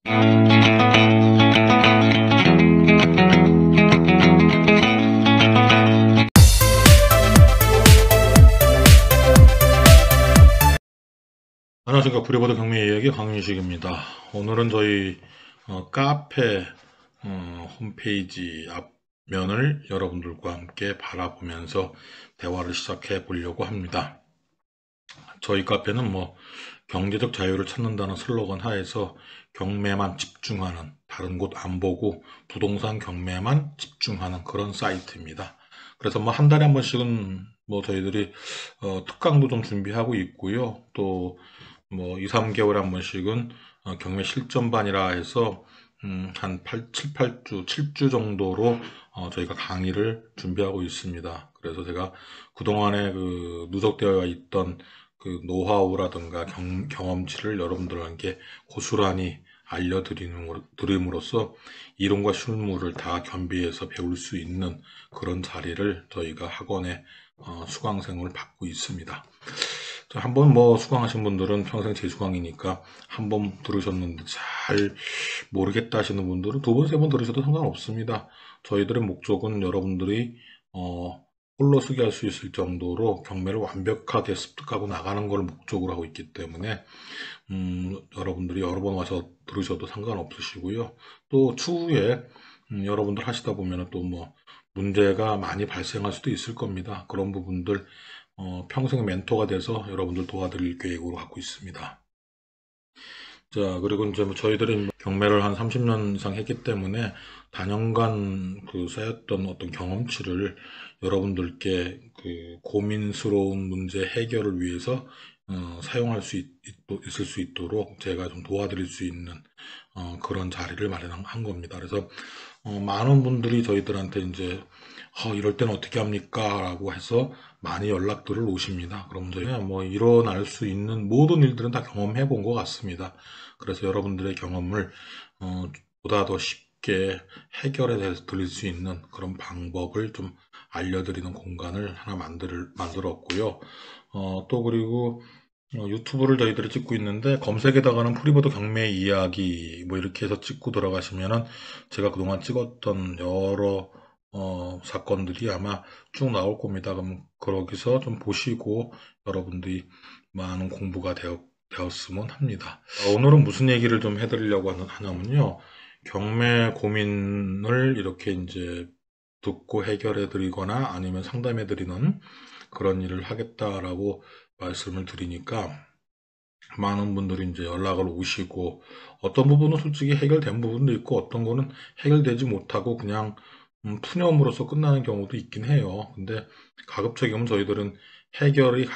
안녕하십니까. 프리버드 경매 이야기 강윤식입니다. 오늘은 저희 카페 홈페이지 앞면을 여러분들과 함께 바라보면서 대화를 시작해 보려고 합니다. 저희 카페는 경제적 자유를 찾는다는 슬로건 하에서 경매만 집중하는, 다른 곳 안 보고 부동산 경매만 집중하는 그런 사이트입니다. 그래서 한 달에 한 번씩은 저희들이 특강도 좀 준비하고 있고요. 또 2, 3개월에 한 번씩은 경매 실전반이라 해서 한 7, 8주, 7주 정도로 저희가 강의를 준비하고 있습니다. 그래서 제가 그동안에 누적되어 있던 노하우라든가 경험치를 여러분들에게 고스란히 알려드림으로써 이론과 실무를 다 겸비해서 배울 수 있는 그런 자리를 저희가 학원에 수강생을 받고 있습니다. 한번 수강하신 분들은 평생 재수강이니까 한번 들으셨는데 잘 모르겠다 하시는 분들은 두 번, 세 번 들으셔도 상관없습니다. 저희들의 목적은 여러분들이 홀로 쓰게 할 수 있을 정도로 경매를 완벽하게 습득하고 나가는 걸 목적으로 하고 있기 때문에 여러분들이 여러 번 와서 들으셔도 상관없으시고요. 또 추후에 여러분들 하시다 보면 또 문제가 많이 발생할 수도 있을 겁니다. 그런 부분들 평생 멘토가 돼서 여러분들 도와드릴 계획으로 갖고 있습니다. 자, 그리고 이제 저희들이 경매를 한 30년 이상 했기 때문에 단연간 쌓였던 어떤 경험치를 여러분들께 고민스러운 문제 해결을 위해서 사용할 수 있을 수 있도록 제가 좀 도와드릴 수 있는 그런 자리를 마련한 겁니다. 그래서 많은 분들이 저희들한테 이제 이럴 때는 어떻게 합니까? 라고 해서 많이 연락들을 오십니다. 그럼 저희가 일어날 수 있는 모든 일들은 다 경험해 본 것 같습니다. 그래서 여러분들의 경험을 보다 더 쉽게 해결해 드릴 수 있는 그런 방법을 좀 알려드리는 공간을 하나 만들었고요. 또 그리고 유튜브를 저희들이 찍고 있는데 검색에다가는 프리버드 경매 이야기 이렇게 해서 찍고 들어가시면은 제가 그동안 찍었던 여러 사건들이 아마 쭉 나올 겁니다. 그럼 거기서 좀 보시고 여러분들이 많은 공부가 되었으면 합니다. 오늘은 무슨 얘기를 좀 해드리려고 하냐면요. 경매 고민을 이렇게 이제 듣고 해결해 드리거나 아니면 상담해 드리는 그런 일을 하겠다라고 말씀을 드리니까 많은 분들이 이제 연락을 오시고 어떤 부분은 솔직히 해결된 부분도 있고 어떤 거는 해결되지 못하고 그냥 푸념으로서 끝나는 경우도 있긴 해요. 근데 가급적이면 저희들은 해결이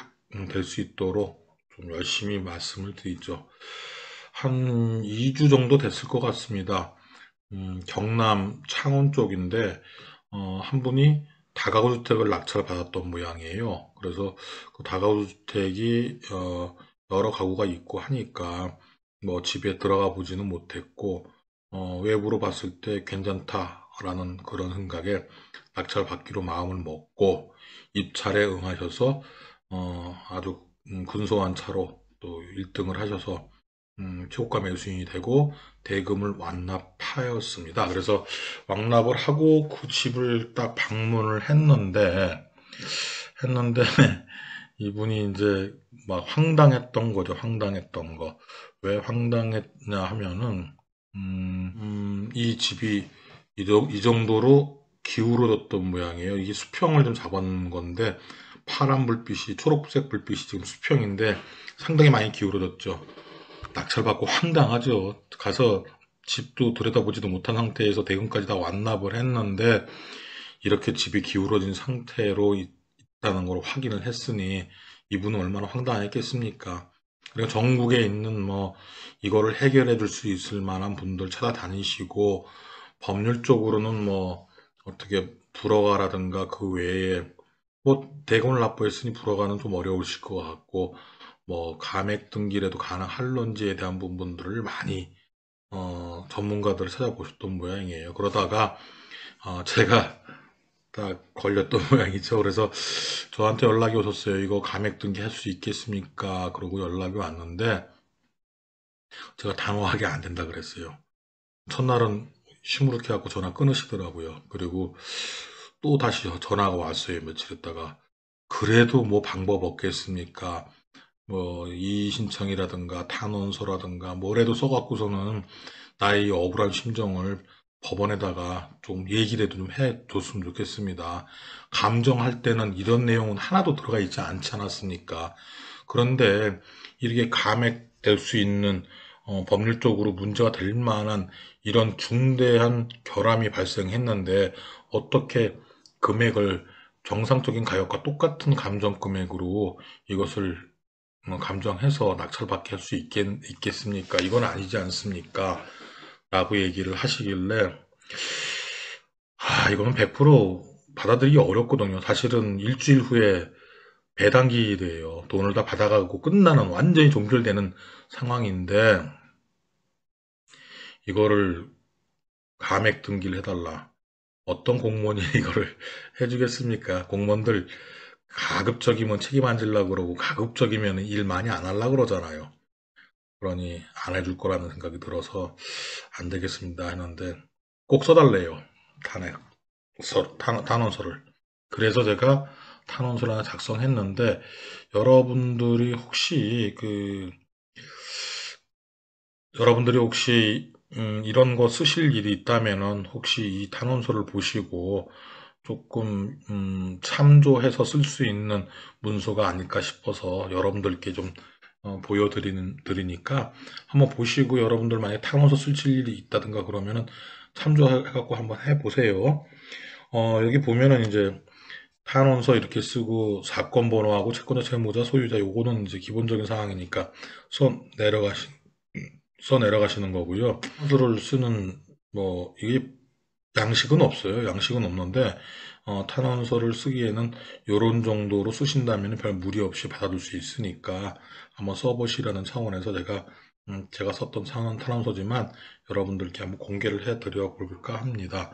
될 수 있도록 좀 열심히 말씀을 드리죠. 한 2주 정도 됐을 것 같습니다. 경남 창원 쪽인데 한 분이 다가구 주택을 낙찰받았던 모양이에요. 그래서 그 다가구 주택이 여러 가구가 있고 하니까 집에 들어가 보지는 못했고 외부로 봤을 때 괜찮다라는 그런 생각에 낙찰받기로 마음을 먹고 입찰에 응하셔서 아주 근소한 차로 또 1등을 하셔서 최고가 매수인이 되고 대금을 완납하였습니다. 그래서 완납을 하고 그 집을 딱 방문을 했는데 이분이 이제 막 황당했던 거죠. 황당했던 거. 왜 황당했냐 하면은 이 집이 이 정도로 기울어졌던 모양이에요. 이게 수평을 좀 잡은 건데 파란 불빛이 초록색 불빛이 지금 수평인데 상당히 많이 기울어졌죠. 낙찰받고 황당하죠. 가서 집도 들여다보지도 못한 상태에서 대금까지 다 완납을 했는데 이렇게 집이 기울어진 상태로 있다는 걸 확인을 했으니 이분은 얼마나 황당했겠습니까? 그리고 전국에 있는 이거를 해결해 줄 수 있을 만한 분들 찾아다니시고 법률적으로는 어떻게 불허가라든가 그 외에 대금을 납부했으니 불허가는 좀 어려우실 것 같고 감액 등기라도 가능할런지에 대한 부분들을 많이 전문가들을 찾아보셨던 모양이에요. 그러다가 제가 딱 걸렸던 모양이죠. 그래서 저한테 연락이 오셨어요. 이거 감액 등기 할 수 있겠습니까? 그러고 연락이 왔는데 제가 단호하게 안 된다 그랬어요. 첫날은 시무룩해 갖고 전화 끊으시더라고요. 그리고 또 다시 전화가 왔어요. 며칠 있다가. 그래도 뭐 방법 없겠습니까? 뭐 이의 신청이라든가 탄원서라든가 뭐라도 써갖고서는 나의 억울한 심정을 법원에다가 좀 얘기라도 좀 해줬으면 좋겠습니다. 감정할 때는 이런 내용은 하나도 들어가 있지 않지 않았습니까? 그런데 이렇게 감액될 수 있는 법률적으로 문제가 될 만한 이런 중대한 결함이 발생했는데 어떻게 금액을 정상적인 가격과 똑같은 감정 금액으로 이것을 감정해서 낙찰받게 할 수 있겠습니까? 이건 아니지 않습니까? 라고 얘기를 하시길래 이거는 100% 받아들이기 어렵거든요. 사실은 일주일 후에 배당기일이에요. 돈을 다 받아가고 끝나는 완전히 종결되는 상황인데 이거를 감액 등기를 해달라. 어떤 공무원이 이거를 해주겠습니까? 공무원들 가급적이면 책임 안 지려고 그러고 가급적이면 일 많이 안 하려고 그러잖아요. 그러니 안 해줄 거라는 생각이 들어서 안 되겠습니다 했는데 꼭 써달래요. 탄원서를. 그래서 제가 탄원서를 하나 작성했는데 여러분들이 혹시 이런 거 쓰실 일이 있다면은 혹시 이 탄원서를 보시고 조금 참조해서 쓸 수 있는 문서가 아닐까 싶어서 여러분들께 좀 보여드리니까 한번 보시고 여러분들 만약에 탄원서 쓰실 일이 있다든가 그러면은 참조해갖고 한번 해보세요. 여기 보면은 이제 탄원서 이렇게 쓰고 사건 번호하고 채권자 채무자 소유자 요거는 이제 기본적인 사항이니까 써 내려가시 써 내려가시는 거고요. 탄원서를 쓰는 뭐 이게 양식은 없어요. 양식은 없는데 탄원서를 쓰기에는 이런 정도로 쓰신다면 별 무리 없이 받아둘 수 있으니까 한번 써보시라는 차원에서 제가 썼던 탄원서지만 여러분들께 한번 공개를 해드려 볼까 합니다.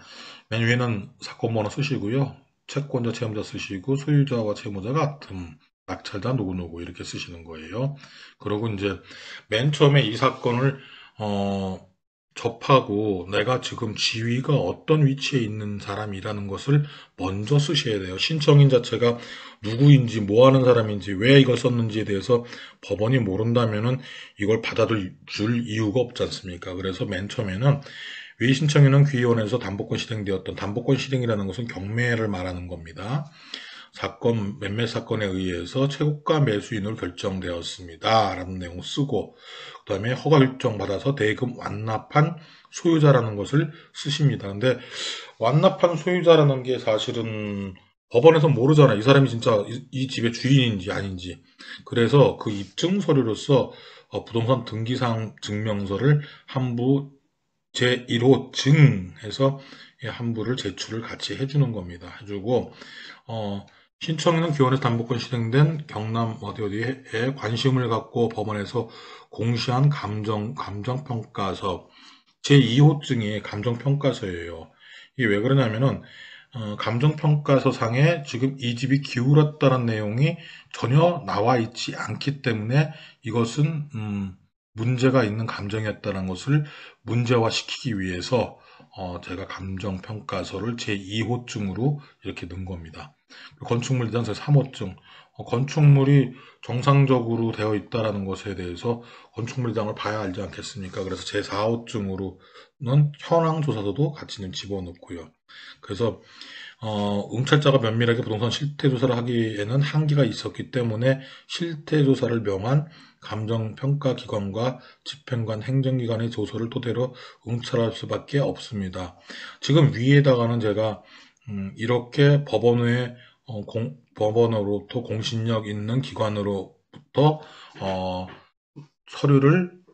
맨 위에는 사건 번호 쓰시고요. 채권자, 채무자 쓰시고 소유자와 채무자 같은 낙찰자 누구누구 이렇게 쓰시는 거예요. 그리고 이제 맨 처음에 이 사건을 접하고 내가 지금 지위가 어떤 위치에 있는 사람이라는 것을 먼저 쓰셔야 돼요. 신청인 자체가 누구인지 뭐 하는 사람인지 왜 이걸 썼는지에 대해서 법원이 모른다면은 이걸 받아줄 이유가 없지 않습니까? 그래서 맨 처음에는 위 신청인은 귀의원에서 담보권 실행되었던 담보권 실행이라는 것은 경매를 말하는 겁니다. 매매 사건에 의해서 최고가 매수인으로 결정되었습니다. 라는 내용 쓰고 그 다음에 허가 일정 받아서 대금 완납한 소유자라는 것을 쓰십니다. 근데 완납한 소유자라는 게 사실은 법원에서 모르잖아요. 이 사람이 진짜 이 집의 주인인지 아닌지. 그래서 그 입증 서류로서 부동산 등기상 증명서를 한부 제1호 증해서 한부를 제출을 같이 해주는 겁니다. 해주고 신청인은 기원에서 담보권 실행된 경남 어디에 관심을 갖고 법원에서 공시한 감정평가서 제2호증이 감정평가서예요. 이게 왜 그러냐면은 감정평가서상에 지금 이 집이 기울었다는 내용이 전혀 나와 있지 않기 때문에 이것은 문제가 있는 감정이었다는 것을 문제화시키기 위해서 제가 감정평가서를 제2호증으로 이렇게 넣은 겁니다. 건축물 대장서 3호증, 건축물이 정상적으로 되어 있다는 것에 대해서 건축물 대장을 봐야 알지 않겠습니까? 그래서 제4호증으로는 현황조사서도 같이 좀 집어넣고요. 그래서 응찰자가 면밀하게 부동산 실태조사를 하기에는 한계가 있었기 때문에 실태조사를 명한 감정평가기관과 집행관, 행정기관의 조서를 토대로 응찰할 수밖에 없습니다. 지금 위에다가는 제가 이렇게 법원으로부터 공신력 있는 기관으로부터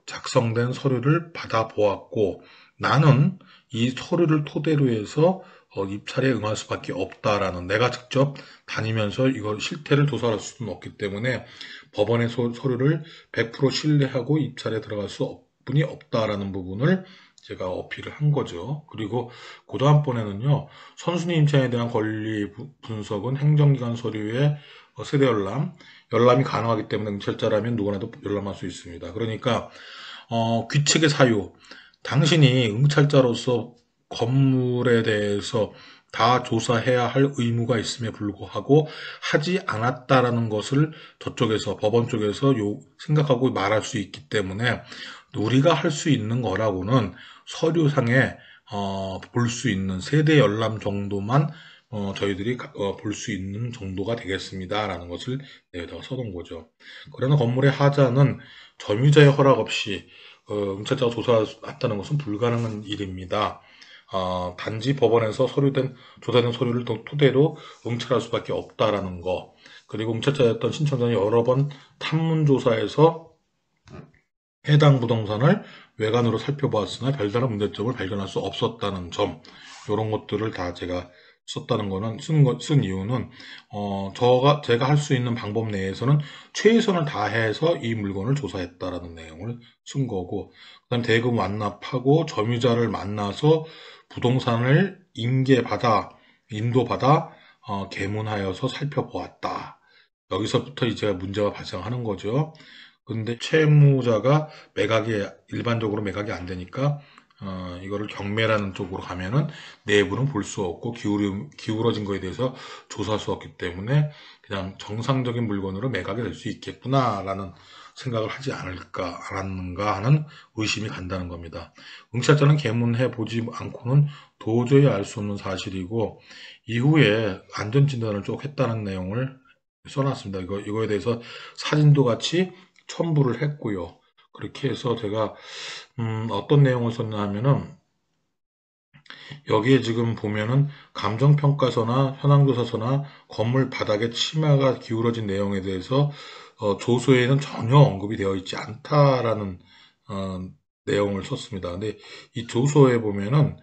작성된 서류를 받아보았고 나는 이 서류를 토대로 해서 입찰에 응할 수밖에 없다라는 내가 직접 다니면서 이걸 실태를 조사할 수는 없기 때문에 법원의 서류를 100% 신뢰하고 입찰에 들어갈 수뿐이 없다라는 부분을 제가 어필을 한 거죠. 그리고 그 다음번에는요. 선순위 임차인에 대한 권리 분석은 행정기관 서류의 세대 열람이 가능하기 때문에 응찰자라면 누구나도 열람할 수 있습니다. 그러니까 귀책의 사유, 당신이 응찰자로서 건물에 대해서 다 조사해야 할 의무가 있음에 불구하고 하지 않았다라는 것을 저쪽에서 법원 쪽에서 생각하고 말할 수 있기 때문에 우리가 할 수 있는 거라고는 서류상에 볼 수 있는 세대 열람 정도만 저희들이 볼 수 있는 정도가 되겠습니다라는 것을 여기다가 써놓은 거죠. 그러나 건물의 하자는 점유자의 허락 없이 응찰자가 조사했다는 것은 불가능한 일입니다. 단지 법원에서 조사된 서류를 토대로 응찰할 수밖에 없다라는 거. 그리고 응찰자였던 신청자는 여러 번 탐문조사에서 해당 부동산을 외관으로 살펴보았으나 별다른 문제점을 발견할 수 없었다는 점. 이런 것들을 다 제가 썼다는 거는 쓴 이유는 제가 할 수 있는 방법 내에서는 최선을 다해서 이 물건을 조사했다라는 내용을 쓴 거고, 그다음 대금 완납하고 점유자를 만나서 부동산을 인도받아 개문하여서 살펴보았다. 여기서부터 이제 문제가 발생하는 거죠. 근데 채무자가 일반적으로 매각이 안 되니까 이거를 경매라는 쪽으로 가면은 내부는 볼 수 없고 기울어진 거에 대해서 조사할 수 없기 때문에 그냥 정상적인 물건으로 매각이 될 수 있겠구나라는 생각을 하지 않았는가 하는 의심이 간다는 겁니다. 응찰자는 개문해 보지 않고는 도저히 알 수 없는 사실이고, 이후에 안전진단을 쭉 했다는 내용을 써놨습니다. 이거에 대해서 사진도 같이 첨부를 했고요. 그렇게 해서 제가 어떤 내용을 썼냐 하면은, 여기에 지금 보면은 감정평가서나 현황조사서나 건물 바닥에 치마가 기울어진 내용에 대해서 조서에는 전혀 언급이 되어 있지 않다라는 내용을 썼습니다. 근데 이 조서에 보면은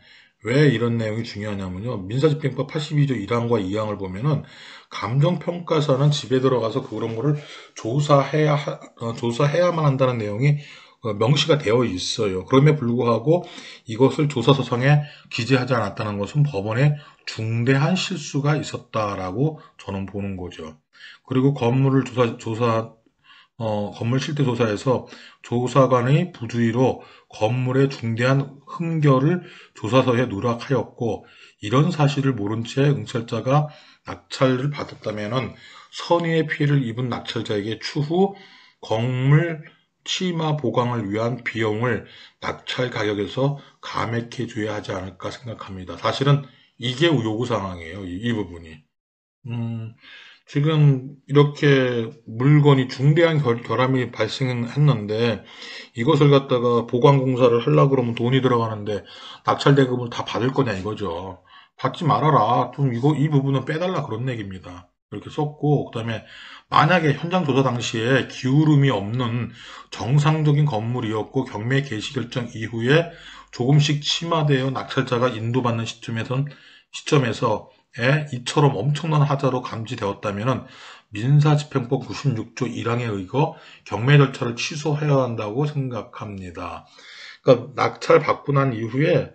왜 이런 내용이 중요하냐면요. 민사집행법 82조 1항과 2항을 보면은 감정평가서는 집에 들어가서 그런 거를 조사해야만 한다는 내용이 명시가 되어 있어요. 그럼에도 불구하고 이것을 조사서상에 기재하지 않았다는 것은 법원에 중대한 실수가 있었다라고 저는 보는 거죠. 그리고 건물 실태 조사에서 조사관의 부주의로 건물의 중대한 흠결을 조사서에 누락하였고, 이런 사실을 모른 채 응찰자가 낙찰을 받았다면 선의의 피해를 입은 낙찰자에게 추후 건물 치마 보강을 위한 비용을 낙찰 가격에서 감액해 줘야 하지 않을까 생각합니다. 사실은 이게 요구 상황이에요. 이 부분이. 지금 이렇게 물건이 중대한 결함이 발생했는데 이것을 갖다가 보강공사를 하려고 그러면 돈이 들어가는데 낙찰 대금을 다 받을 거냐 이거죠. 받지 말아라. 좀 이 부분은 빼달라 그런 얘기입니다. 이렇게 썼고, 그다음에 만약에 현장 조사 당시에 기울음이 없는 정상적인 건물이었고 경매 개시 결정 이후에 조금씩 심화되어 낙찰자가 인도받는 시점에서 이처럼 엄청난 하자로 감지되었다면 민사집행법 96조 1항에 의거 경매 절차를 취소해야 한다고 생각합니다. 그러니까 낙찰 받고 난 이후에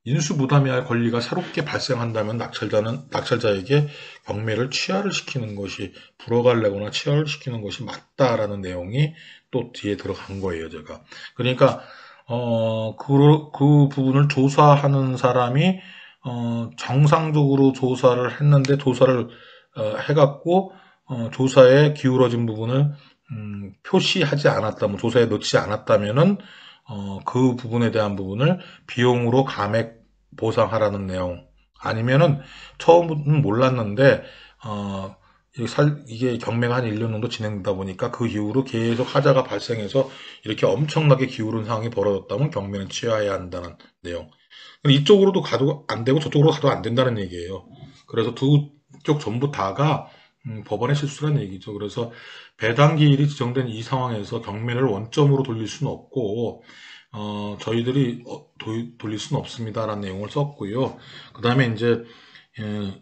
인수부담해야 할 권리가 새롭게 발생한다면 낙찰자에게 경매를 취하를 시키는 것이, 불허가를 내거나 취하를 시키는 것이 맞다라는 내용이 또 뒤에 들어간 거예요, 제가. 그러니까 그 부분을 조사하는 사람이 정상적으로 조사를 했는데 조사를 해갖고 조사에 기울어진 부분을 표시하지 않았다면, 조사에 넣지 않았다면은 그 부분에 대한 부분을 비용으로 감액 보상하라는 내용, 아니면은 처음은 몰랐는데 이게 경매가 한 1년 정도 진행되다 보니까 그 이후로 계속 하자가 발생해서 이렇게 엄청나게 기울은 상황이 벌어졌다면 경매는 취하해야 한다는 내용. 이쪽으로도 가도 안 되고 저쪽으로 가도 안 된다는 얘기예요. 그래서 두 쪽 전부 다가 법원의 실수라는 얘기죠. 그래서 배당기일이 지정된 이 상황에서 경매를 원점으로 돌릴 수는 없고 저희들이 돌릴 수는 없습니다라는 내용을 썼고요. 그 다음에 이제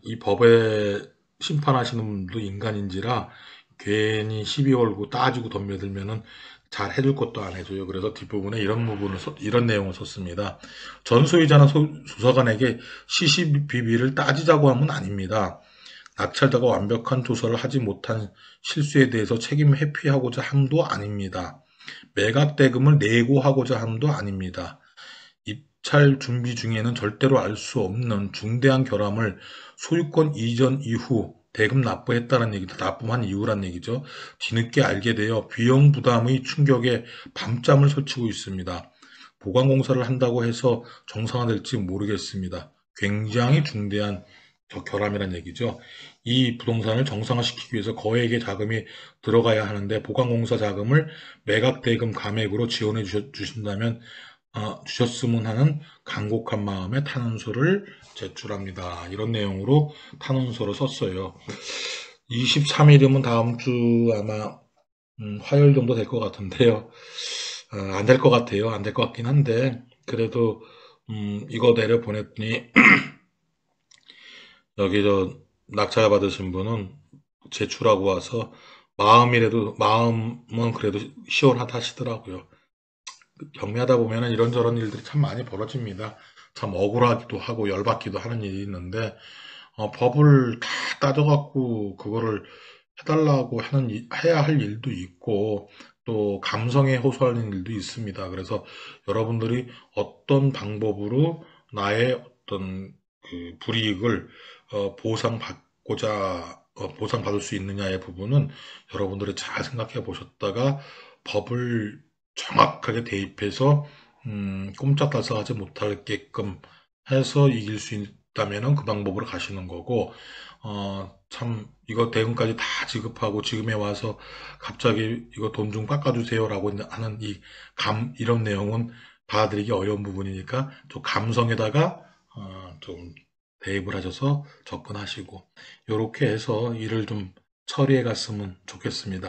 이 법에 심판하시는 분도 인간인지라 괜히 시비 걸고 따지고 덤벼들면은 잘 해줄 것도 안 해줘요. 그래서 뒷부분에 이런 내용을 썼습니다. 전 소유자나 조사관에게 시시비비를 따지자고 함은 아닙니다. 낙찰자가 완벽한 조사를 하지 못한 실수에 대해서 책임 회피하고자 함도 아닙니다. 매각 대금을 내고 하고자 함도 아닙니다. 입찰 준비 중에는 절대로 알 수 없는 중대한 결함을 소유권 이전 이후 대금 납부했다는 얘기도, 납부한 이유란 얘기죠. 뒤늦게 알게 되어 비용 부담의 충격에 밤잠을 설치고 있습니다. 보강공사를 한다고 해서 정상화될지 모르겠습니다. 굉장히 중대한 결함이란 얘기죠. 이 부동산을 정상화시키기 위해서 거액의 자금이 들어가야 하는데 보강공사 자금을 매각대금 감액으로 지원해 주신다면 주셨으면 하는 간곡한 마음에 탄원서를 제출합니다. 이런 내용으로 탄원서를 썼어요. 23일이면 다음 주 아마 화요일 정도 될 것 같은데요. 안 될 것 같아요. 안 될 것 같긴 한데 그래도 이거 내려 보냈더니 여기 낙찰 받으신 분은 제출하고 와서 마음은 그래도 시원하다 하시더라고요. 경매하다 보면 이런저런 일들이 참 많이 벌어집니다. 참 억울하기도 하고 열받기도 하는 일이 있는데 법을 다 따져갖고 그거를 해달라고 해야 할 일도 있고 또 감성에 호소하는 일도 있습니다. 그래서 여러분들이 어떤 방법으로 나의 어떤 그 불이익을 보상받을 수 있느냐의 부분은 여러분들이 잘 생각해 보셨다가 법을 정확하게 대입해서 꼼짝달싹하지 못하게끔 해서 이길 수 있다면 그 방법으로 가시는 거고 참 이거 대금까지 다 지급하고 지금에 와서 갑자기 이거 돈 좀 깎아주세요라고 하는 이런 내용은 받아들이기 어려운 부분이니까 좀 감성에다가 좀 대입을 하셔서 접근하시고 이렇게 해서 일을 좀 처리해 갔으면 좋겠습니다.